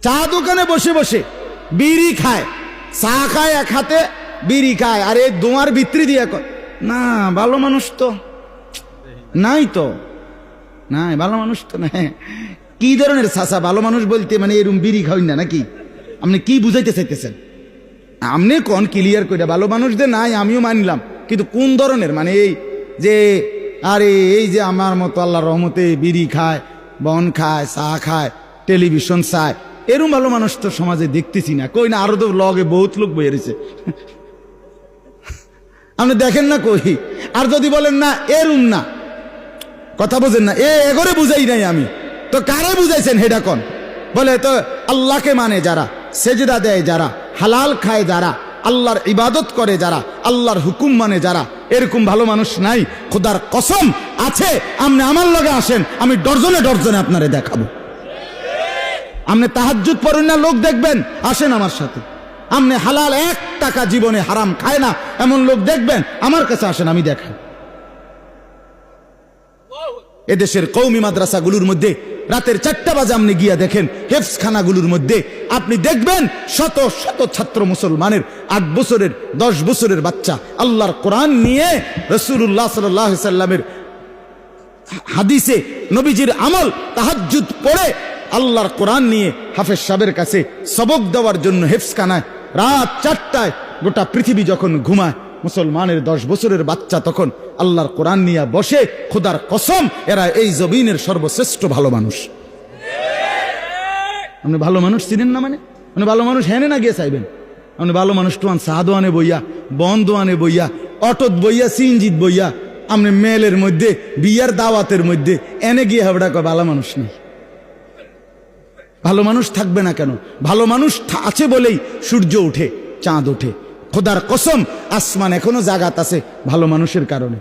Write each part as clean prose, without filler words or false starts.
চা দোকানে বসে বসে বিড়ি খায়, চা খায় এক হাতে, বিড়ি খায়, আর এই দোয়ার ভিতরি দিয়ে না ভালো মানুষ তো নাই, তো নাই ভালো মানুষ তো নাই। কি ধরনের চাচা ভালো মানুষ বলতে? মানে এরকম বিড়ি খাওয়াই না নাকি? আপনি কি বুঝাইতে চাইতেছেন? আপনি কোন ক্লিয়ার করে ভালো মানুষদের নাই, আমিও মানলাম, কিন্তু কোন ধরনের? মানে এই যে আরে এই যে আমার মতো আল্লাহর রহমতে বিড়ি খায়, বন খায়, চা খায়, টেলিভিশন চায়, এরকম ভালো মানুষ তো সমাজে দেখতেছি না। কই না, আরো তো লগে বহুত লোক বয়ে রয়েছে, আপনি দেখেন না কই? আর যদি বলেন না এরম না, কথা বোঝেন না, এগরে বুঝাই নাই আমি, তো কারে বুঝাইছেন হেডা কোন? বলে তো আল্লাহকে মানে যারা, সেজদা দেয় যারা, হালাল খায় যারা, আল্লাহর ইবাদত করে যারা, আল্লাহর হুকুম মানে যারা, এরকম ভালো মানুষ নাই। খোদার কসম আছে, আপনি আমার লগে আসেন, আমি ডর্জনে ডর্জনে আপনারে দেখাবো। আপনি তাহাজ্জুদ পড়েন না, লোক দেখবেন, আসেন আমার সাথে। আপনি হালাল 1 টাকা জীবনে হারাম খায় না এমন লোক দেখবেন, আমার কাছে আসেন, আমি দেখাই। এদেশের কওমি মাদ্রাসাগুলোর মধ্যে রাতের 4টা বাজে আপনি গিয়া দেখেন, হেফজখানাগুলোর মধ্যে আপনি দেখবেন শত শত ছাত্র মুসলমানের 8 বছরের 10 বছরের বাচ্চা আল্লাহর কোরআন নিয়ে, রাসূলুল্লাহ সাল্লাল্লাহু আলাইহি সাল্লামের হাদিসে নবীজির আমল, তাহাজ্জুদ পড়ে আল্লাহর কোরআন নিয়ে হাফেজ সাহেবের কাছে সবক দেওয়ার জন্য হেফজখানায় রাত 4টায় গোটা পৃথিবী যখন ঘুমায়, মুসলমানের 10 বছরের বাচ্চা তখন আল্লাহর কোরআন নিয়ে বসে। খোদার কসম এরা এই জমিনের সর্বশ্রেষ্ঠ ভালো মানুষ। আপনি ভালো মানুষ চিনেন না? মানে ভালো মানুষ হেনে না গিয়ে চাইবেন? আপনি ভালো মানুষ তো সাহাদোয়ানে বইয়া, বন্দোয়ানে বইয়া, অটোত বইয়া, সিনজিত বইয়া, আপনি মেলের মধ্যে, বিয়ার দাওয়াতের মধ্যে এনে গিয়ে হাবড়া কয় ভালো মানুষ নেই। ভালো মানুষ থাকবে না কেন? ভালো মানুষ আছে বলেই সূর্য উঠে, চাঁদ ওঠে। খোদার কসম আসমান এখনো জাগাত আছে ভালো মানুষের কারণে,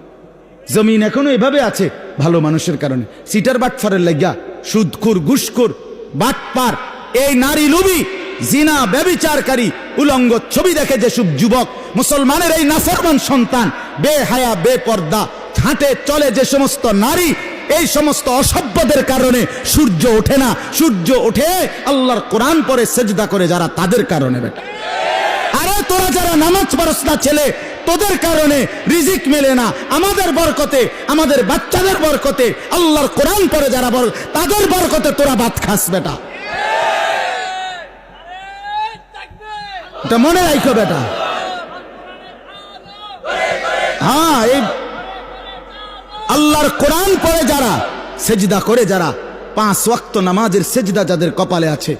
জমিন এখনো এভাবে আছে ভালো মানুষের কারণে। সিটার বাটফারের লাগিয়া, সুদখোর, ঘুষখোর, বাটপার, এই নারী লোভী, জিনা ব্যভিচারকারী, উলঙ্গ ছবি দেখে যেসব যুবক, মুসলমানের এই নাফরমান সন্তান, বেহায়া বেপর্দা হাঁটে চলে যে সমস্ত নারী, এই সমস্ত অসভ্যদের কারণে সূর্য ওঠে না। সূর্য ওঠে আল্লাহর কোরআন পড়ে সেজদা করে যারা, তাদের কারণে। বেটা, আরে তোরা যারা নামাজ পড়স না ছেলে, তোদের কারণে রিজিক মেলে না। আমাদের বরকতে, আমাদের বাচ্চাদের বরকতে, আল্লাহর কোরআন পড়ে যারা, তাদের বরকতে তোরা ভাত খাস। বেটা, এটা মনে রাখো বেটা। হ্যাঁ, এই আল্লাহর কোরআন পড়ে যারা, সেজদা করে যারা, 5 ওয়াক্ত নামাজের সেজদা যাদের কপালে আছে,